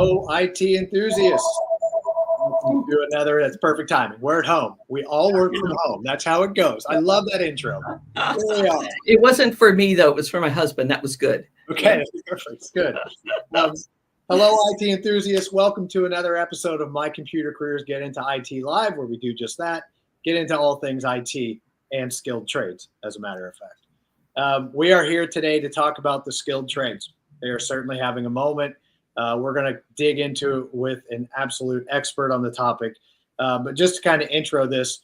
Hello, IT enthusiasts. We'll do another. That's perfect timing. We're at home. We all work from home. That's how it goes. I love that intro. Here we are. It wasn't for me, though. It was for my husband. That was good. Okay, that's perfect. It's good. Hello, IT enthusiasts. Welcome to another episode of My Computer Careers Get Into IT Live, where we do just that. Get into all things IT and skilled trades, as a matter of fact. We are here today to talk about the skilled trades. They are certainly having a moment. We're going to dig into it with an absolute expert on the topic. But just to kind of intro this,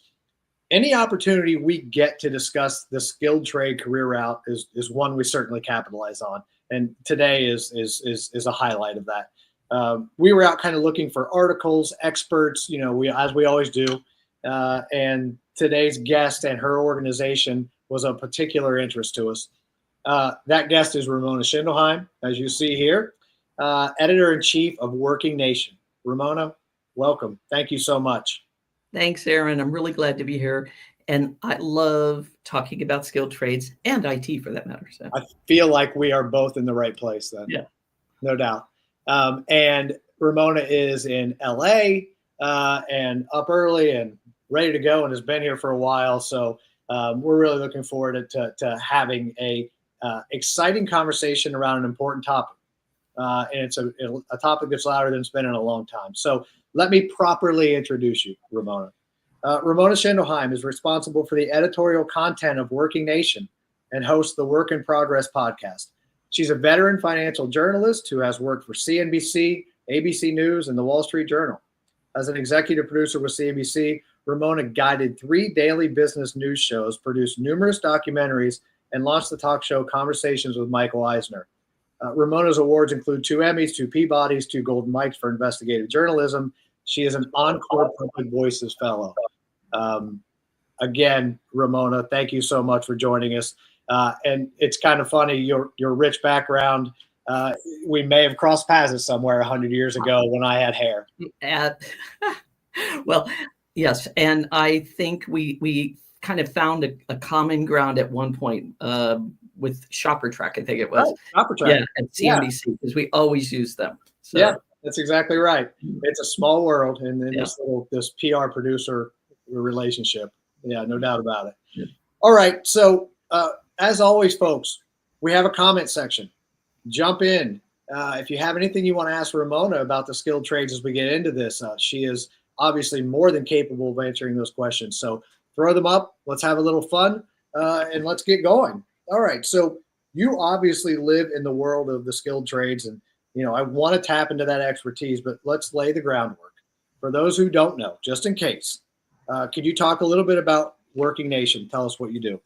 any opportunity we get to discuss the skilled trade career route is one we certainly capitalize on. And today is a highlight of that. We were out kind of looking for articles, experts, as we always do. And today's guest and her organization was of particular interest to us. That guest is Ramona Schindelheim, as you see here. Editor-in-Chief of WorkingNation. Ramona, welcome. Thank you so much. Thanks, Aaron. I'm really glad to be here. And I love talking about skilled trades and IT for that matter. So I feel like we are both in the right place then. Yeah. No doubt. And Ramona is in LA and up early and ready to go and has been here for a while. So we're really looking forward to having a exciting conversation around an important topic. And it's a topic that's louder than it's been in a long time. So let me properly introduce you, Ramona. Ramona Schindelheim is responsible for the editorial content of WorkingNation and hosts the Work in Progress podcast. She's a veteran financial journalist who has worked for CNBC, ABC News, and the Wall Street Journal. As an executive producer with CNBC, Ramona guided 3 daily business news shows, produced numerous documentaries, and launched the talk show Conversations with Michael Eisner. Ramona's awards include 2 Emmys, 2 Peabodys, 2 Golden Mikes for investigative journalism. She is an Encore Public Voices Fellow. Again, Ramona, thank you so much for joining us. And it's kind of funny, your rich background. We may have crossed paths somewhere 100 years ago when I had hair. Well, yes. And I think we kind of found a common ground at one point with Shopper Track, I think it was. Oh, Shopper Track. Yeah, at CNBC, because we always use them. So. Yeah, that's exactly right. It's a small world, and then this PR producer relationship. Yeah, no doubt about it. Yeah. All right, so as always, folks, we have a comment section. Jump in. If you have anything you want to ask Ramona about the skilled trades as we get into this, she is obviously more than capable of answering those questions. So throw them up. Let's have a little fun, and let's get going. All right, so you obviously live in the world of the skilled trades, and I want to tap into that expertise, but let's lay the groundwork. For those who don't know, just in case, could you talk a little bit about WorkingNation? Tell us what you do.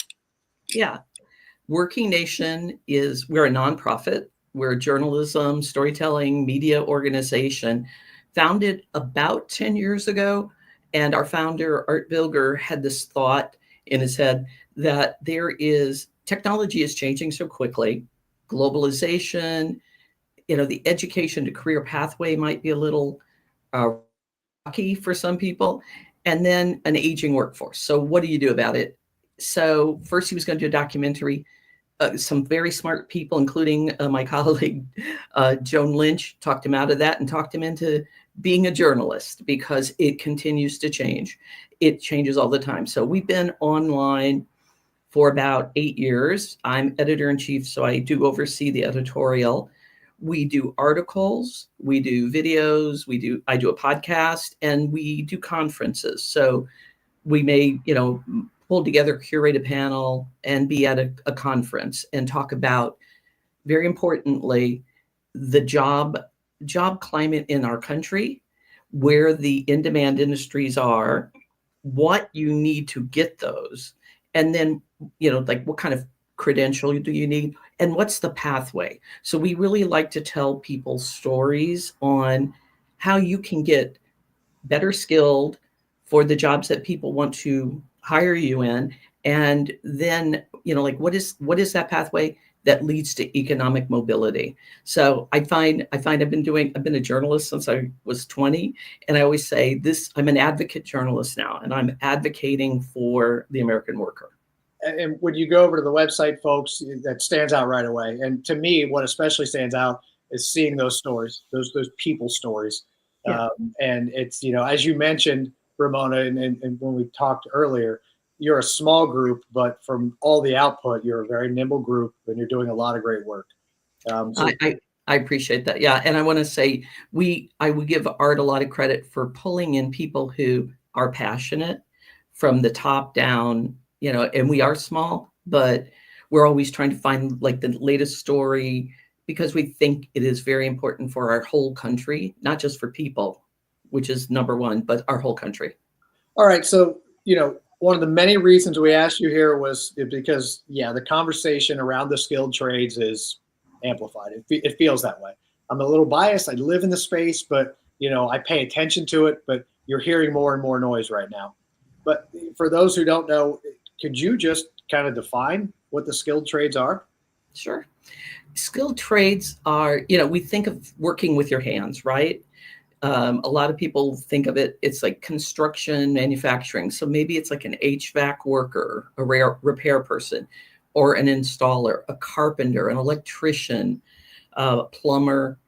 Yeah, WorkingNation we're a nonprofit. We're a journalism, storytelling, media organization founded about 10 years ago. And our founder, Art Bilger, had this thought in his head that technology is changing so quickly. Globalization, the education to career pathway might be a little rocky for some people, and then an aging workforce. So what do you do about it? So first he was going to do a documentary. Some very smart people, including my colleague, Joan Lynch, talked him out of that and talked him into being a journalist because it continues to change. It changes all the time. So we've been online for about 8 years. I'm editor-in-chief, so I do oversee the editorial. We do articles, we do videos, I do a podcast, and we do conferences. So we may, pull together, curate a panel, and be at a conference and talk about, very importantly, the job climate in our country, where the in-demand industries are, what you need to get those, and then, what kind of credential do you need, and what's the pathway. So we really like to tell people stories on how you can get better skilled for the jobs that people want to hire you in, and then what is that pathway that leads to economic mobility. So I find I've been a journalist since I was 20, and I always say this: I'm an advocate journalist now, and I'm advocating for the American worker. And when you go over to the website, folks, that stands out right away. And to me, what especially stands out, is seeing those stories, those people stories. Yeah. And it's, as you mentioned, Ramona, and when we talked earlier, you're a small group, but from all the output, you're a very nimble group and you're doing a lot of great work. So I appreciate that. Yeah. And I want to say I would give Art a lot of credit for pulling in people who are passionate from the top down, and we are small, but we're always trying to find like the latest story because we think it is very important for our whole country, not just for people, which is number one, but our whole country. all right. So, one of the many reasons we asked you here was because, the conversation around the skilled trades is amplified. It feels that way. I'm a little biased. I live in the space, but, I pay attention to it, but you're hearing more and more noise right now. But for those who don't know, could you just kind of define what the skilled trades are? Sure. Skilled trades are, we think of working with your hands, right? A lot of people think of it's like construction, manufacturing. So maybe it's like an HVAC worker, a repair person, or an installer, a carpenter, an electrician, a plumber.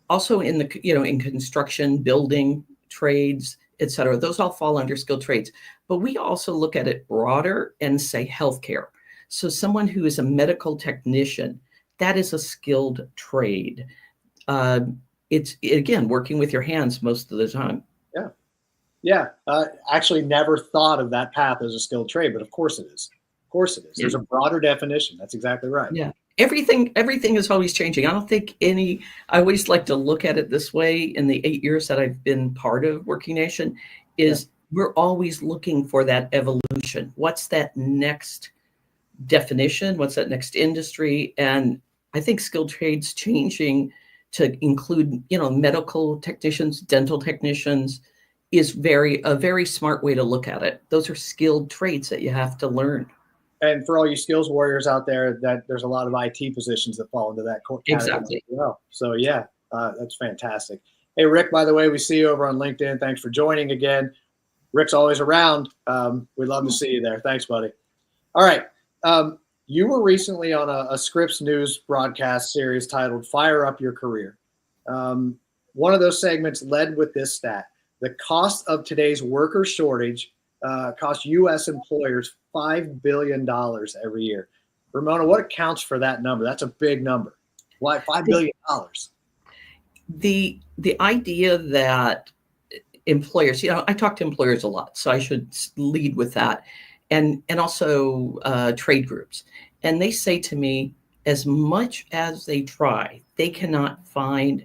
Also in in construction, building trades, et cetera. Those all fall under skilled trades. But we also look at it broader and say healthcare. So someone who is a medical technician, that is a skilled trade. It's, again, working with your hands most of the time. Yeah. Actually never thought of that path as a skilled trade, but of course it is. Of course it is. There's a broader definition. That's exactly right. Yeah. Everything is always changing. I don't think I always like to look at it this way in the 8 years that I've been part of WorkingNation is we're always looking for that evolution. What's that next definition? What's that next industry? And I think skilled trades changing to include, medical technicians, dental technicians is a very smart way to look at it. Those are skilled trades that you have to learn. And for all you skills warriors out there, that there's a lot of IT positions that fall into that category. Exactly. As well. So that's fantastic. Hey, Rick, by the way, we see you over on LinkedIn. Thanks for joining again. Rick's always around. We'd love to see you there. Thanks, buddy. All right. You were recently on a Scripps News broadcast series titled Fire Up Your Career. One of those segments led with this stat. The cost of today's worker shortage costs U.S. employers $5 billion every year. Ramona, what accounts for that number? That's a big number. Why $5 billion? The idea that employers, I talk to employers a lot, so I should lead with that. And also trade groups. And they say to me, as much as they try, they cannot find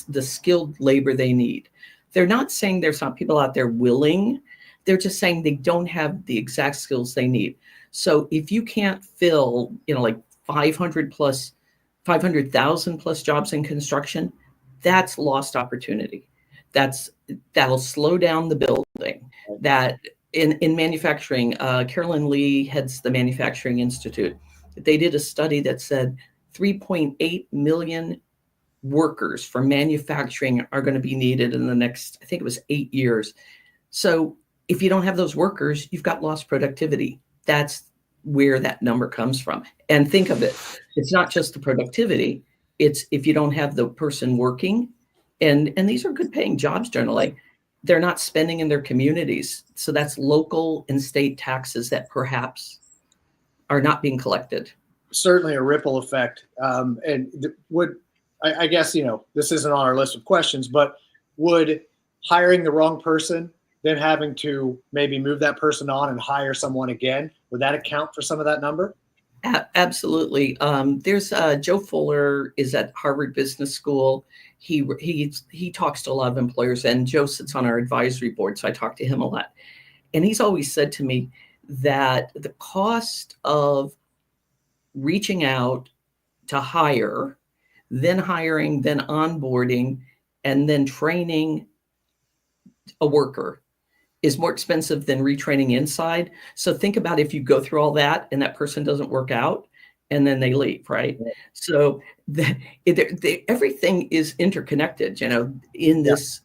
the skilled labor they need. They're not saying there's not people out there willing. They're just saying they don't have the exact skills they need. So if you can't fill, like 500,000 plus jobs in construction, that's lost opportunity. That'll slow down the building. That in manufacturing, Carolyn Lee heads the Manufacturing Institute. They did a study that said 3.8 million workers for manufacturing are going to be needed in the next, I think it was 8 years. So if you don't have those workers, you've got lost productivity. That's where that number comes from. And think of it, it's not just the productivity. It's if you don't have the person working, and these are good paying jobs generally, they're not spending in their communities. So that's local and state taxes that perhaps are not being collected. Certainly a ripple effect. And I guess, this isn't on our list of questions, but would hiring the wrong person, then having to maybe move that person on and hire someone again, would that account for some of that number? Absolutely. There's Joe Fuller is at Harvard Business School. He talks to a lot of employers, and Joe sits on our advisory board, so I talk to him a lot. And he's always said to me that the cost of reaching out to hire, then hiring, then onboarding, and then training a worker is more expensive than retraining inside. So think about if you go through all that and that person doesn't work out and then they leave, right? So everything is interconnected, in this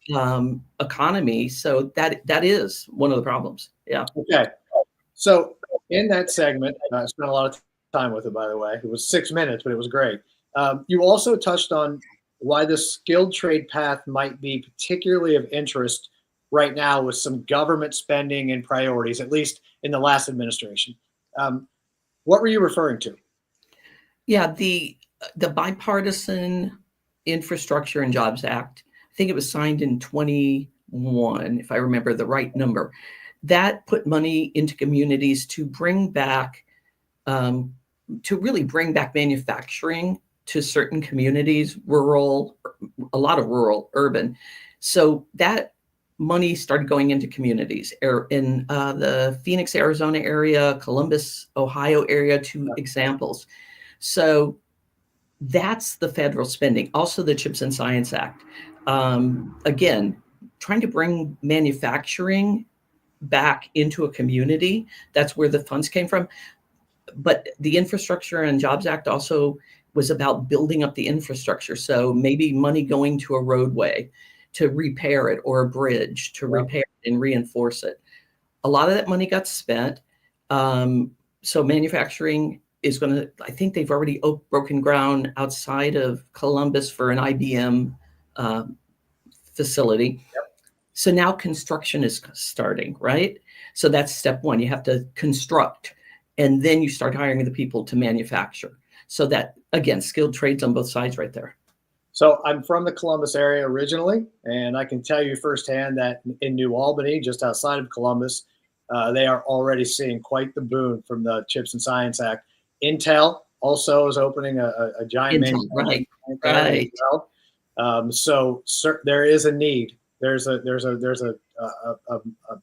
economy. So that is one of the problems. Yeah. Okay. So in that segment, I spent a lot of time with it, by the way. It was 6 minutes, but it was great. You also touched on why the skilled trade path might be particularly of interest right now with some government spending and priorities, at least in the last administration. What were you referring to? Yeah, the Bipartisan Infrastructure and Jobs Act, I think it was signed in 21, if I remember the right number. That put money into communities to bring back, to really bring back manufacturing to certain communities, rural, a lot of rural, urban. So that money started going into communities in the Phoenix, Arizona area, Columbus, Ohio area, two examples. So that's the federal spending. Also, the CHIPS and Science Act. Again, trying to bring manufacturing back into a community. That's where the funds came from. But the Infrastructure and Jobs Act also was about building up the infrastructure. So maybe money going to a roadway to repair it, or a bridge to repair it and reinforce it. A lot of that money got spent. So manufacturing is going to, I think they've already broken ground outside of Columbus for an IBM facility. So now construction is starting, right? So that's step one. You have to construct, and then you start hiring the people to manufacture. So that, again, skilled trades on both sides right there. So I'm from the Columbus area originally, and I can tell you firsthand that in New Albany, just outside of Columbus, they are already seeing quite the boon from the CHIPS and Science Act. Intel also is opening a giant manufacturing plant there as well. So there is a need. There's a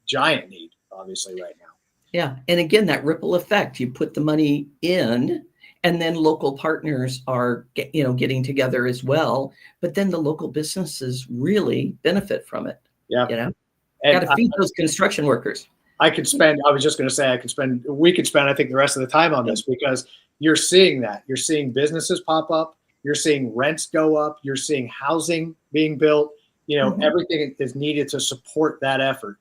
giant need, obviously, right now. Yeah, and again, that ripple effect. You put the money in, and then local partners are getting together as well. But then the local businesses really benefit from it. Yeah, got to feed those construction workers. I could spend. I was just going to say we could spend. I think the rest of the time on this, because you're seeing that. You're seeing businesses pop up. You're seeing rents go up. You're seeing housing being built. Everything is needed to support that effort.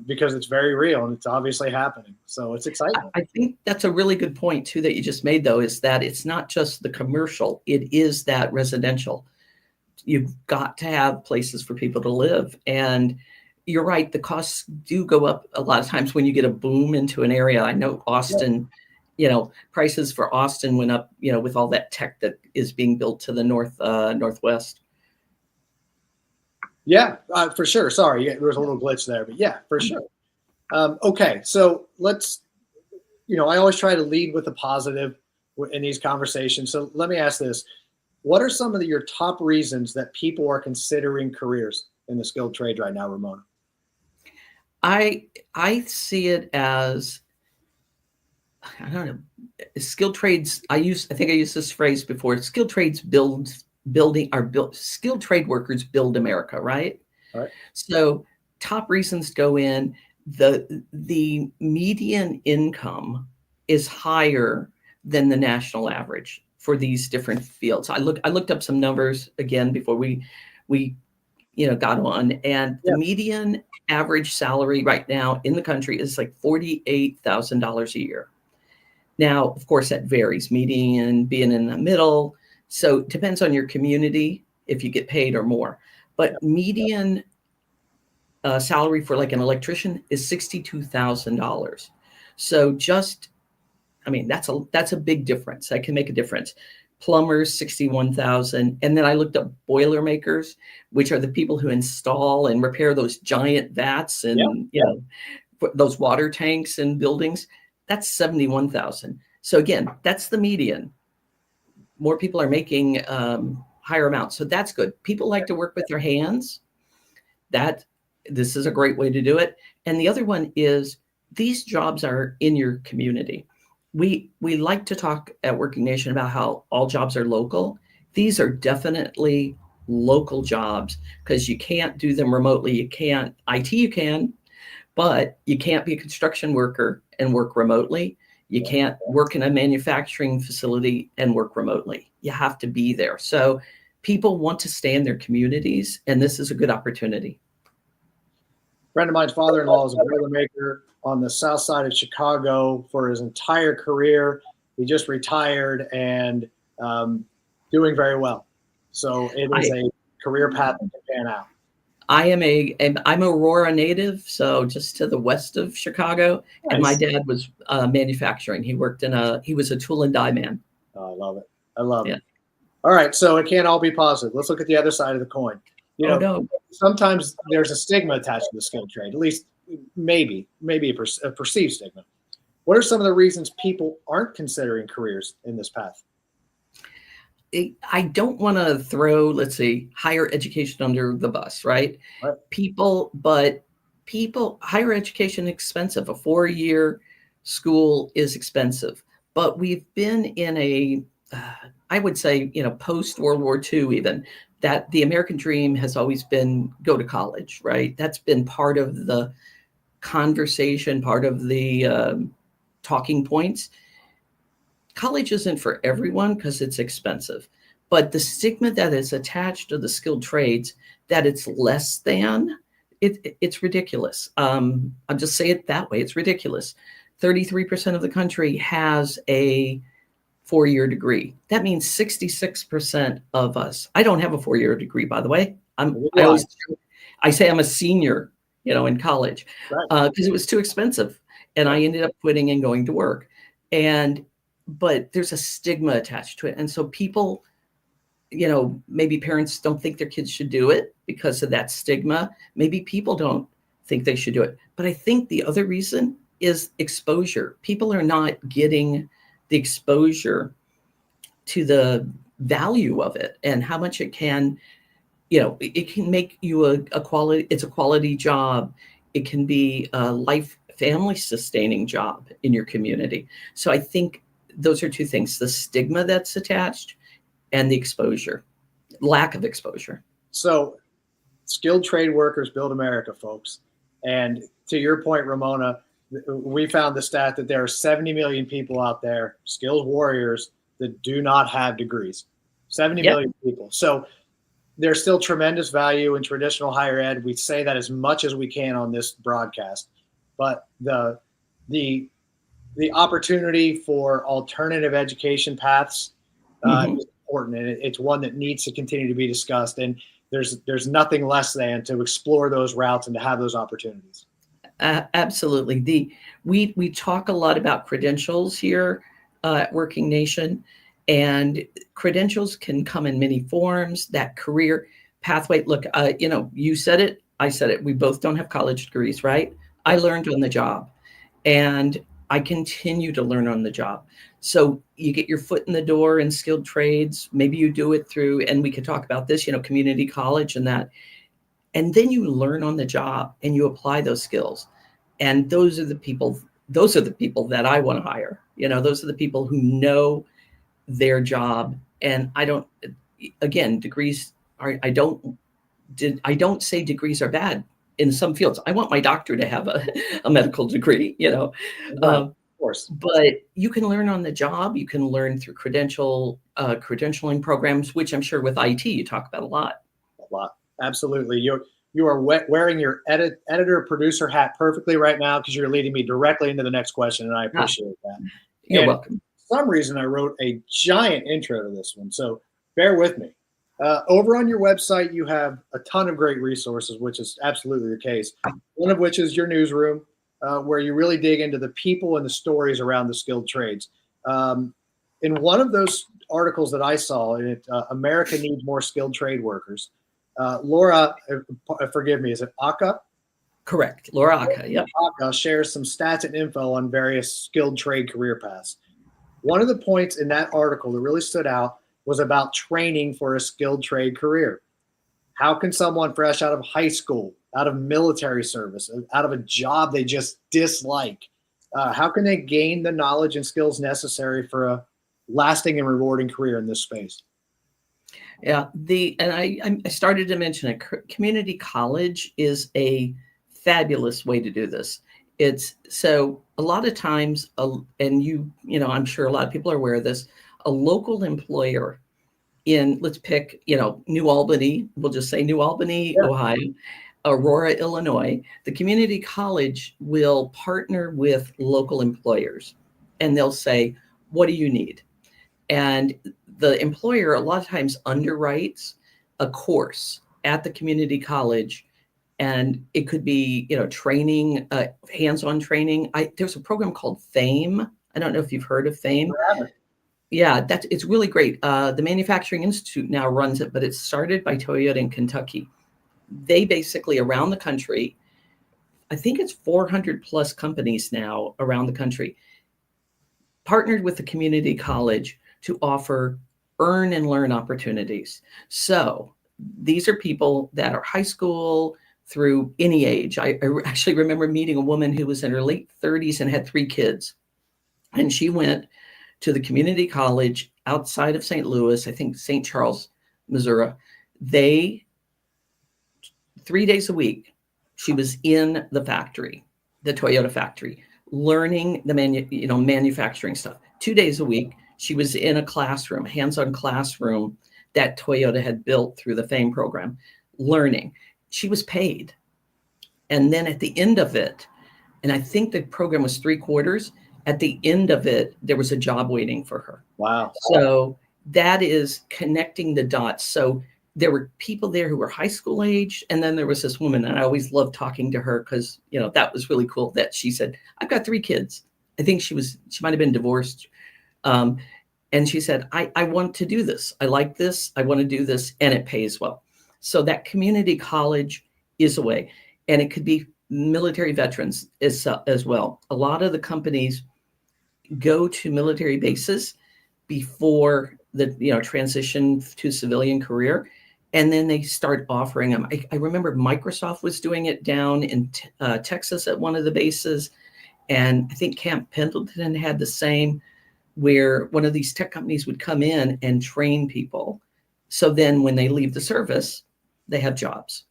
Because it's very real and it's obviously happening. So it's exciting. I think that's a really good point too that you just made, though, is that it's not just the commercial, it is that residential. You've got to have places for people to live. And you're right, the costs do go up a lot of times when you get a boom into an area. I know Austin, prices for Austin went up, with all that tech that is being built to the northwest. Yeah, for sure. Sorry, there was a little glitch there, but yeah, for sure. Okay, so let's, I always try to lead with a positive in these conversations. So let me ask this. What are some of your top reasons that people are considering careers in the skilled trade right now, Ramona? I see it as, I don't know, skilled trades. I think I used this phrase before. Skilled trades skilled trade workers build America, right? Right. So top reasons go in, the median income is higher than the national average for these different fields. I looked up some numbers again before we got on, and the median average salary right now in the country is like $48,000 a year. Now, of course, that varies, median being in the middle. So it depends on your community if you get paid or more. But median salary for like an electrician is $62,000. So that's a big difference. That can make a difference. Plumbers, $61,000. And then I looked up Boilermakers, which are the people who install and repair those giant vats and those water tanks in buildings. That's $71,000. So again, that's the median. More people are making higher amounts. So that's good. People like to work with their hands. This is a great way to do it. And the other one is these jobs are in your community. We like to talk at WorkingNation about how all jobs are local. These are definitely local jobs because you can't do them remotely. You can, but you can't be a construction worker and work remotely. You can't work in a manufacturing facility and work remotely. You have to be there. So people want to stay in their communities, and this is a good opportunity. A friend of mine's father-in-law is a Boilermaker on the south side of Chicago for his entire career. He just retired and doing very well. So it is a career path that can pan out. I'm Aurora native, so just to the west of Chicago. Nice. And my dad was manufacturing. He was a tool and die man. Oh, I love it. I love it. All right, so it can't all be positive. Let's look at the other side of the coin. No. Sometimes there's a stigma attached to the skilled trade, at least maybe a perceived stigma. What are some of the reasons people aren't considering careers in this path? I don't want to throw, let's say, higher education under the bus, right? Higher education is expensive. A 4-year school is expensive, but we've been in I would say, post World War II, even that the American dream has always been go to college, right? That's been part of the conversation, part of the talking points. College isn't for everyone because it's expensive, but the stigma that is attached to the skilled trades, that it's less than, it's ridiculous. I'll just say it that way. It's ridiculous. 33% of the country has a 4-year degree. That means 66% of us. I don't have a 4-year degree, by the way. I say I'm a senior, in college, because it was too expensive, and I ended up quitting and going to work. But there's a stigma attached to it, and so people, maybe parents don't think their kids should do it because of that stigma. Maybe people don't think they should do it. But I think the other reason is exposure. People are not getting the exposure to the value of it and how much it can, it can make you it's a quality job. It can be a family sustaining job in your community. So I think those are two things: the stigma that's attached and the exposure, lack of exposure. So skilled trade workers build America, folks. And to your point, Ramona, we found the stat that there are 70 million people out there, skills warriors, that do not have degrees. 70 million people. So there's still tremendous value in traditional higher ed. We say that as much as we can on this broadcast. But the opportunity for alternative education paths is important, and it's one that needs to continue to be discussed. And there's nothing less than to explore those routes and to have those opportunities. Absolutely. We talk a lot about credentials here at WorkingNation, and credentials can come in many forms. That career pathway. Look, you said it, I said it. We both don't have college degrees, right? I learned on the job, and I continue to learn on the job. So you get your foot in the door in skilled trades. Maybe you do it through, and we could talk about this, community college and that. And then you learn on the job and you apply those skills. And those are the people that I want to hire. Those are the people who know their job. And degrees I don't say degrees are bad in some fields. I want my doctor to have a medical degree, Right, of course. But you can learn on the job. You can learn through credentialing programs, which I'm sure with IT you talk about a lot. A lot. Absolutely. You are wearing your editor producer hat perfectly right now, because you're leading me directly into the next question, and I appreciate that. You're welcome. For some reason, I wrote a giant intro to this one, so bear with me. Over on your website, you have a ton of great resources, which is absolutely the case. One of which is your newsroom, where you really dig into the people and the stories around the skilled trades. In one of those articles that I saw, America Needs More Skilled Trade Workers, Laura, forgive me, is it Aka? Correct. Laura Aka, yep. Aka shares some stats and info on various skilled trade career paths. One of the points in that article that really stood out was about training for a skilled trade career. How can someone fresh out of high school, out of military service, out of a job they just dislike, how can they gain the knowledge and skills necessary for a lasting and rewarding career in this space? Yeah, I started to mention it. Community college is a fabulous way to do this. It's so a lot of times, and I'm sure a lot of people are aware of this. A local employer let's pick, New Albany. We'll just say New Albany, Ohio, Aurora, Illinois. The community college will partner with local employers, and they'll say, "What do you need?" And the employer a lot of times underwrites a course at the community college, and it could be, training, hands-on training. There's a program called FAME. I don't know if you've heard of FAME. Yeah, it's really great. The Manufacturing Institute now runs it, but it's started by Toyota in Kentucky. They basically, around the country, I think it's 400 plus companies now around the country, partnered with the community college to offer earn and learn opportunities. So these are people that are high school through any age. I actually remember meeting a woman who was in her late 30s and had 3 kids. And she went to the community college outside of St. Louis, I think St. Charles, Missouri. 3 days a week, she was in the factory, the Toyota factory, learning the manufacturing stuff. 2 days a week, she was in a classroom, hands-on classroom that Toyota had built through the FAME program, learning. She was paid. And then at the end of it, and I think the program was 3 quarters, at the end of it, there was a job waiting for her. Wow. So that is connecting the dots. So there were people there who were high school age. And then there was this woman, and I always loved talking to her because, that was really cool that she said, I've got 3 kids. I think she might've been divorced. And she said, I want to do this. I like this. I want to do this. And it pays well. So that community college is a way, and it could be military veterans as well. A lot of the companies go to military bases before the transition to civilian career, and then they start offering them. I remember Microsoft was doing it down in Texas at one of the bases, and I think Camp Pendleton had the same, where one of these tech companies would come in and train people. So then when they leave the service, they have jobs.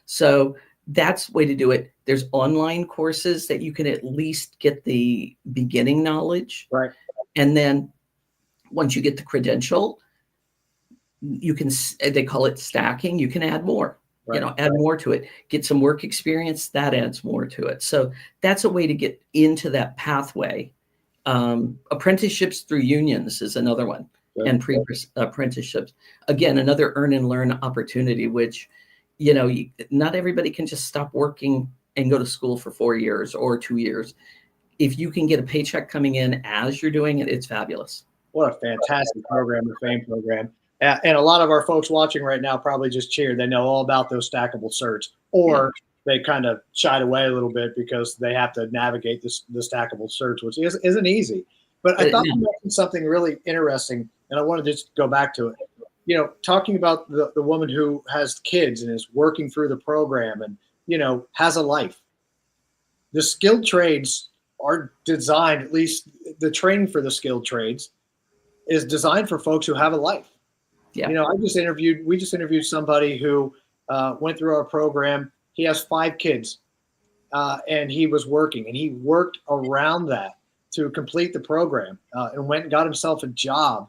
So that's the way to do it. There's online courses that you can at least get the beginning knowledge. Right. And then once you get the credential, you can, they call it stacking. You can add more, right. Add more to it, get some work experience that adds more to it. So that's a way to get into that pathway. Apprenticeships through unions is another one. Sure. And apprenticeships, again, another earn and learn opportunity, which, not everybody can just stop working and go to school for 4 years or 2 years. If you can get a paycheck coming in as you're doing it, it's fabulous. What a fantastic program, the FAME program. And a lot of our folks watching right now probably just cheered. They know all about those stackable certs, or they kind of shied away a little bit because they have to navigate the stackable certs, which isn't easy. But I thought you mentioned something really interesting, and I wanted to just go back to it. Talking about the woman who has kids and is working through the program and, has a life. The skilled trades are designed, at least the training for the skilled trades is designed for folks who have a life. Yeah. We just interviewed somebody who went through our program. He has 5 kids and he was working, and he worked around that to complete the program and went and got himself a job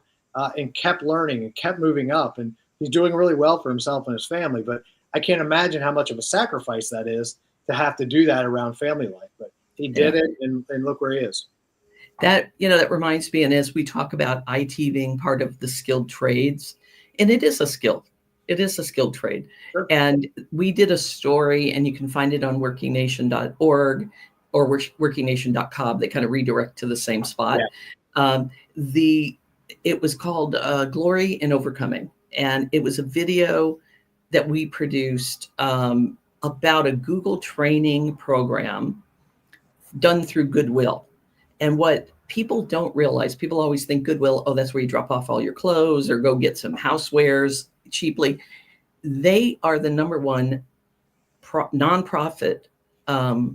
and kept learning and kept moving up. And he's doing really well for himself and his family. But I can't imagine how much of a sacrifice that is to have to do that around family life. But he did it, and look where he is. That reminds me, and as we talk about IT being part of the skilled trades, and it is a skill. It is a skilled trade. Sure. And we did a story, and you can find it on WorkingNation.org or WorkingNation.com. They kind of redirect to the same spot. Yeah. It was called Glory in Overcoming. And it was a video that we produced about a Google training program done through Goodwill. And what people don't realize, people always think Goodwill, oh, that's where you drop off all your clothes or go get some housewares cheaply. They are the number one nonprofit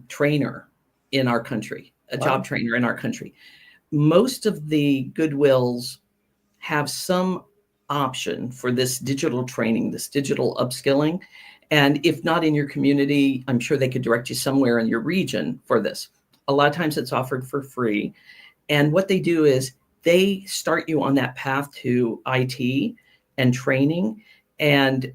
trainer in our country, a job trainer in our country. Most of the Goodwills have some option for this digital training, this digital upskilling. And if not in your community, I'm sure they could direct you somewhere in your region for this. A lot of times it's offered for free. And what they do is they start you on that path to IT and training. And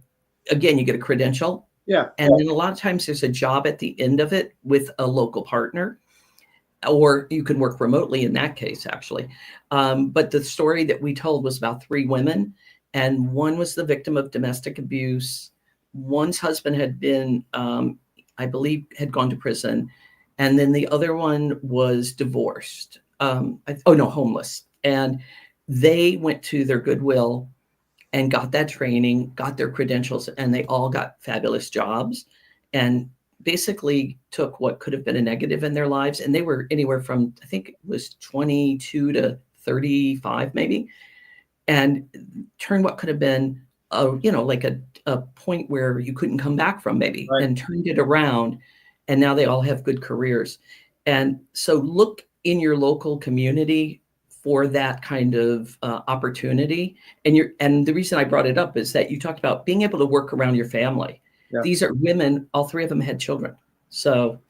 again, you get a credential. Yeah. And then a lot of times there's a job at the end of it with a local partner. or you can work remotely in that case, actually. But the story that we told was about 3 women, and one was the victim of domestic abuse. One's husband had been, I believe, had gone to prison, and then the other one was divorced. Homeless. And they went to their Goodwill and got that training, got their credentials, and they all got fabulous jobs, and basically took what could have been a negative in their lives. And they were anywhere from, I think it was 22 to 35 maybe, and turned what could have been a point where you couldn't come back from maybe, Right. and turned it around. And now they all have good careers. And so look in your local community for that kind of opportunity. And the reason I brought it up is that you talked about being able to work around your family. Yeah. These are women, all 3 of them had children. So,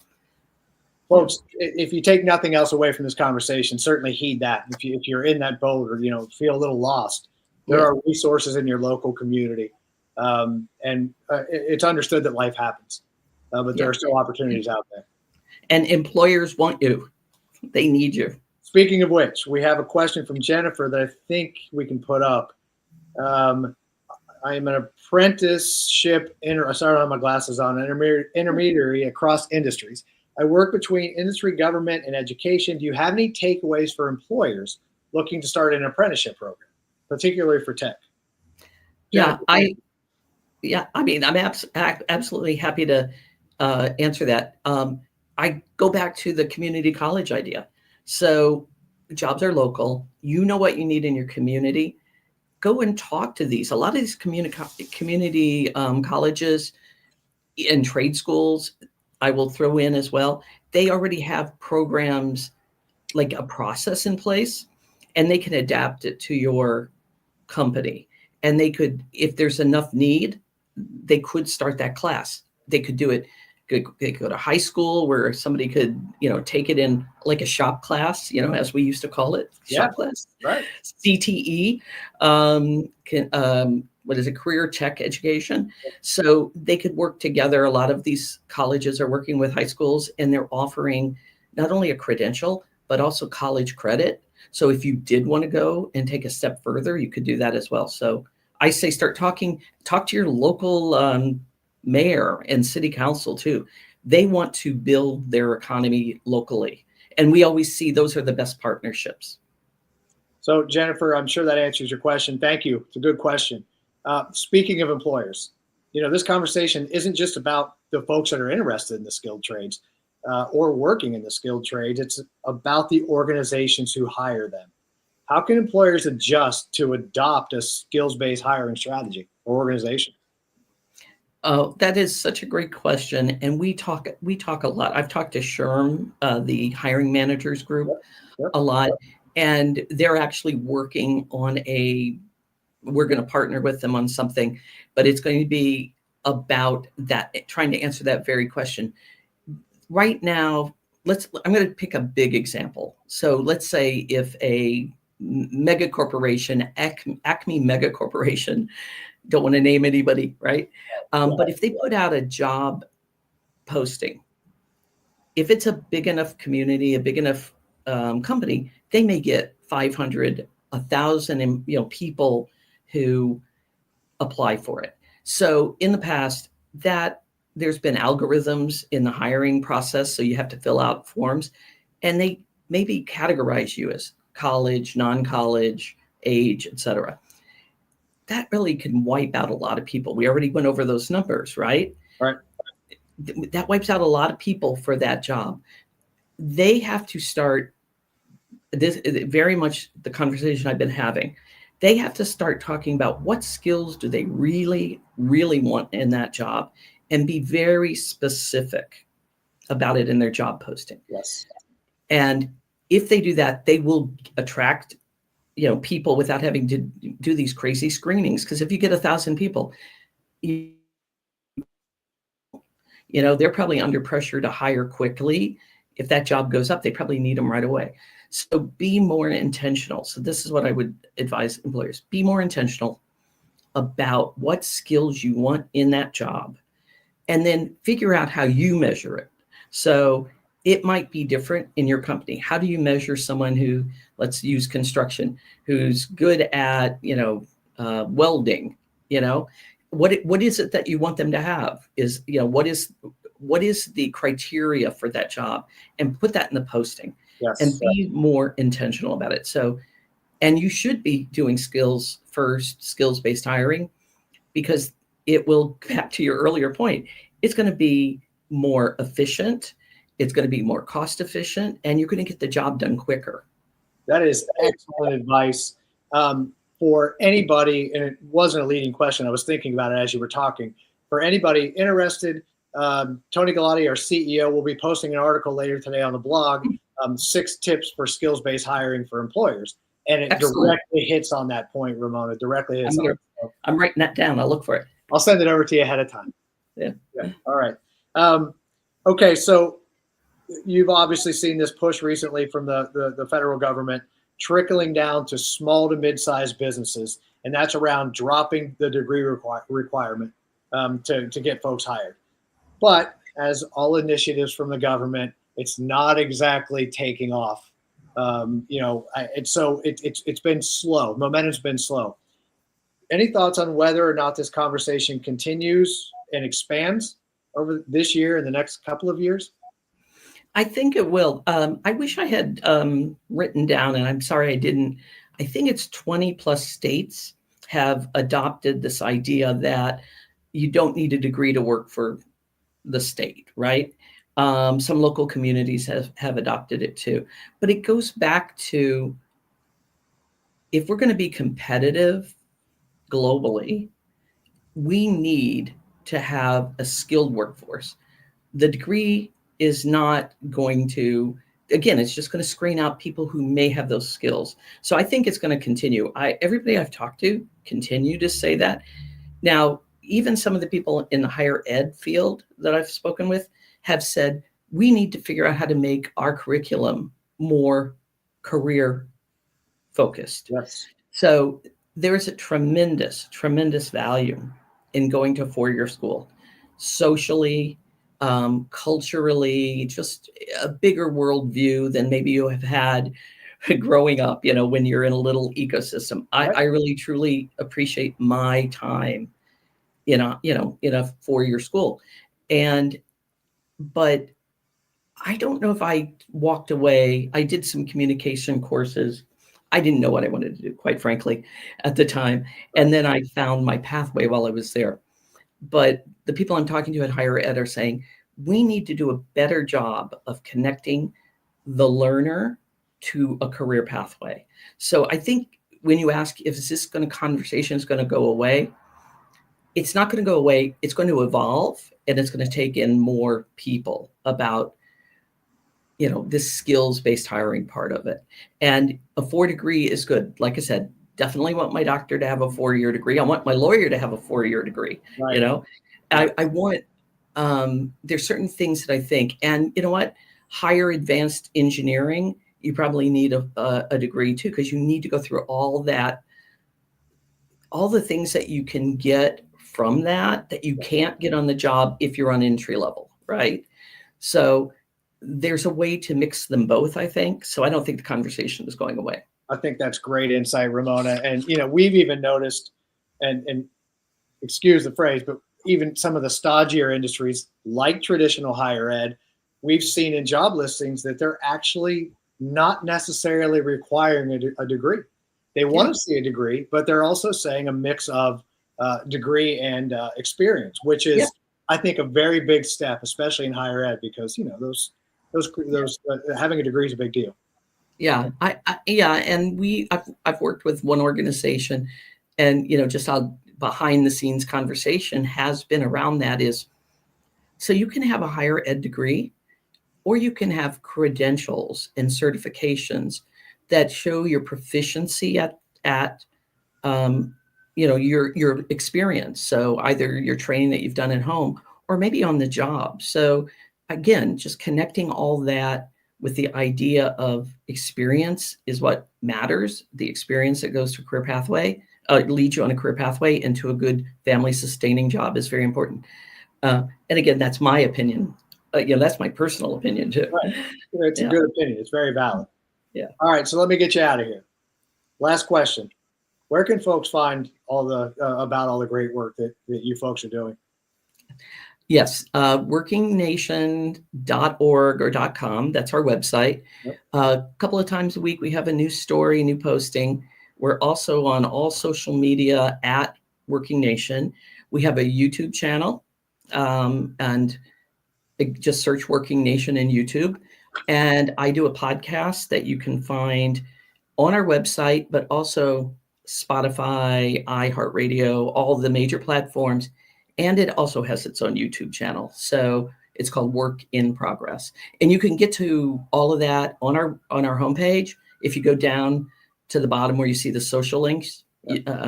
folks, if you take nothing else away from this conversation, certainly heed that. If you're in that boat or feel a little lost, there are resources in your local community, and it's understood that life happens, but there are still opportunities out there. And employers want you; they need you. Speaking of which, we have a question from Jennifer that I think we can put up. I am an apprenticeship, I don't have my glasses on, intermediary across industries. I work between industry, government, and education. Do you have any takeaways for employers looking to start an apprenticeship program, particularly for tech? Jennifer, I'm absolutely happy to answer that. I go back to the community college idea. So jobs are local. You know what you need in your community. Go and talk to these. A lot of these community colleges and trade schools, I will throw in as well. They already have programs, like a process in place, and they can adapt it to your company. And they could, if there's enough need, they could start that class. They could do it. They could go to high school where somebody could, take it in like a shop class, as we used to call it, shop class, right? CTE, what is it, career tech education. So they could work together. A lot of these colleges are working with high schools, and they're offering not only a credential, but also college credit. So if you did want to go and take a step further, you could do that as well. So I say talk to your local mayor and city council too. They want to build their economy locally. And we always see those are the best partnerships. So Jennifer, I'm sure that answers your question. Thank you. It's a good question. Speaking of employers, this conversation isn't just about the folks that are interested in the skilled trades or working in the skilled trades. It's about the organizations who hire them. How can employers adjust to adopt a skills-based hiring strategy or organization? Oh, that is such a great question. And we talk a lot. I've talked to SHRM, the hiring managers group, a lot, and they're actually working on we're going to partner with them on something, but it's going to be about that, trying to answer that very question. Right now, I'm going to pick a big example. So let's say if a mega corporation, Acme mega corporation, don't want to name anybody, right? But if they put out a job posting, if it's a big enough community, a big enough company, they may get 500, 1,000, people who apply for it. So in the past, there's been algorithms in the hiring process, so you have to fill out forms, and they maybe categorize you as college, non-college, age, etc. That really can wipe out a lot of people. We already went over those numbers, right? Right. That wipes out a lot of people for that job. They have to start, this is very much the conversation I've been having. They have to start talking about what skills do they really, really want in that job, and be very specific about it in their job posting. Yes. And if they do that, they will attract people without having to do these crazy screenings. Because if you get 1,000 people, they're probably under pressure to hire quickly. If that job goes up, they probably need them right away. So be more intentional. So this is what I would advise employers. Be more intentional about what skills you want in that job, and then figure out how you measure it. So it might be different in your company. How do you measure someone who, let's use construction, who's good at, welding, what is it that you want them to have is, what is the criteria for that job, and put that in the posting. Yes. And be more intentional about it. So, and you should be doing skills first, skills-based hiring, because it will, back to your earlier point, it's going to be more efficient. It's going to be more cost efficient, and you're going to get the job done quicker. That is excellent advice for anybody. And it wasn't a leading question. I was thinking about it as you were talking. For anybody interested, Tony Galati, our CEO, will be posting an article later today on the blog, 6 tips for skills-based hiring for employers. And it directly hits on that point, Ramona, directly hits on it. I'm writing that down. I'll look for it. I'll send it over to you ahead of time. Yeah. All right. Okay. So you've obviously seen this push recently from the federal government trickling down to small to mid-sized businesses. And that's around dropping the degree requirement to get folks hired. But as all initiatives from the government, it's not exactly taking off. It's been slow. Momentum's been slow. Any thoughts on whether or not this conversation continues and expands over this year and the next couple of years? I think it will. I wish I had written down, and I'm sorry I didn't. I think it's 20 plus states have adopted this idea that you don't need a degree to work for the state, right? Some local communities have adopted it too. But it goes back to, if we're going to be competitive globally, we need to have a skilled workforce. The degree is not going to, again, it's just going to screen out people who may have those skills. So I think it's going to continue. Everybody I've talked to continue to say that. Now, even some of the people in the higher ed field that I've spoken with have said, we need to figure out how to make our curriculum more career focused. Yes. So there is a tremendous, tremendous value in going to a 4-year school, socially, culturally, just a bigger worldview than maybe you have had growing up, when you're in a little ecosystem. Right. I really, truly appreciate my time in a 4-year school. But I don't know if I walked away. I did some communication courses. I didn't know what I wanted to do, quite frankly, at the time. And then I found my pathway while I was there. But the people I'm talking to at higher ed are saying, we need to do a better job of connecting the learner to a career pathway. So I think when you ask, if this conversation is going to go away, it's not going to go away. It's going to evolve, and it's going to take in more people about, this skills-based hiring part of it. And a 4 degree is good. Like I said, definitely want my doctor to have a 4-year degree. I want my lawyer to have a 4-year degree. Right. I want, there's certain things that I think, and you know what, higher advanced engineering, you probably need a degree too, because you need to go through all the things that you can get from that you can't get on the job if you're on entry level, right? So there's a way to mix them both, I think. So I don't think the conversation is going away. I think that's great insight, Ramona. And, we've even noticed, and excuse the phrase, but even some of the stodgier industries like traditional higher ed, we've seen in job listings that they're actually not necessarily requiring a degree. They want to see a degree, but they're also saying a mix of degree and experience, which is, I think, a very big step, especially in higher ed, because, those having a degree is a big deal. Yeah, and I've worked with one organization, and just how behind the scenes conversation has been around that is, so you can have a higher ed degree, or you can have credentials and certifications that show your proficiency at your experience. So either your training that you've done at home, or maybe on the job. So again, just connecting all that with the idea of experience is what matters. The experience that goes to a career pathway, leads you on a career pathway into a good family sustaining job is very important. And again, that's my opinion. That's my personal opinion too. Right. It's a good opinion. It's very valid. Yeah. All right. So let me get you out of here. Last question. Where can folks find all the about all the great work that you folks are doing? Yes, workingnation.org or .com. That's our website. Yep. A couple of times a week, we have a new story, new posting. We're also on all social media at Working Nation. We have a YouTube channel, and just search Working Nation in YouTube. And I do a podcast that you can find on our website, but also Spotify, iHeartRadio, all the major platforms. And it also has its own YouTube channel. So it's called Work in Progress. And you can get to all of that on our homepage. If you go down to the bottom where you see the social links,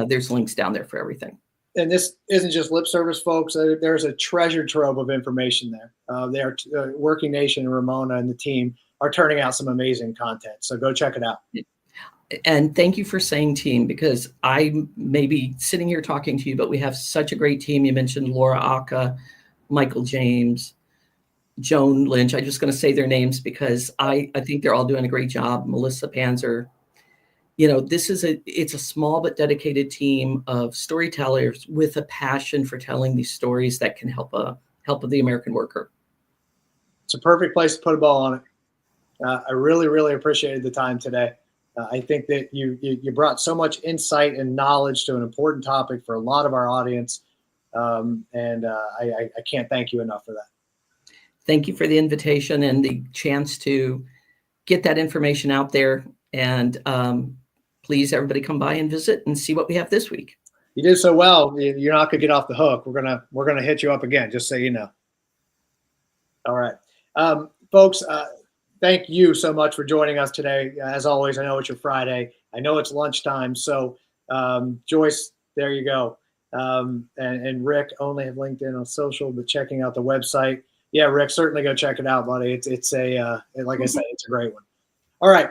there's links down there for everything. And this isn't just lip service, folks. There's a treasure trove of information there. Working Nation and Ramona and the team are turning out some amazing content. So go check it out. And thank you for saying team, because I may be sitting here talking to you, but we have such a great team. You mentioned Laura Aka, Michael James, Joan Lynch. I'm just going to say their names because I think they're all doing a great job. Melissa Panzer. It's a small but dedicated team of storytellers with a passion for telling these stories that can help the American worker. It's a perfect place to put a ball on it. I really, really appreciated the time today. I think that you brought so much insight and knowledge to an important topic for a lot of our audience. And I can't thank you enough for that. Thank you for the invitation and the chance to get that information out there. And please, everybody come by and visit and see what we have this week. You did so well. You're not going to get off the hook. We're gonna hit you up again, just so you know. All right. Folks, thank you so much for joining us today. As always, I know it's your Friday. I know it's lunchtime. So Joyce, there you go. And Rick, only have LinkedIn on social, but checking out the website. Yeah, Rick, certainly go check it out, buddy. It's like I said, it's a great one. All right,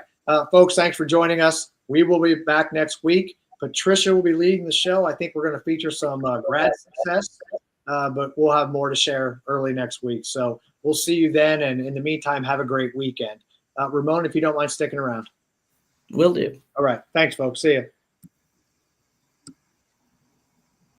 folks, thanks for joining us. We will be back next week. Patricia will be leading the show. I think we're going to feature some grad success, but we'll have more to share early next week. So we'll see you then. And in the meantime, have a great weekend. Ramona, if you don't mind sticking around. Will do. All right. Thanks, folks. See you.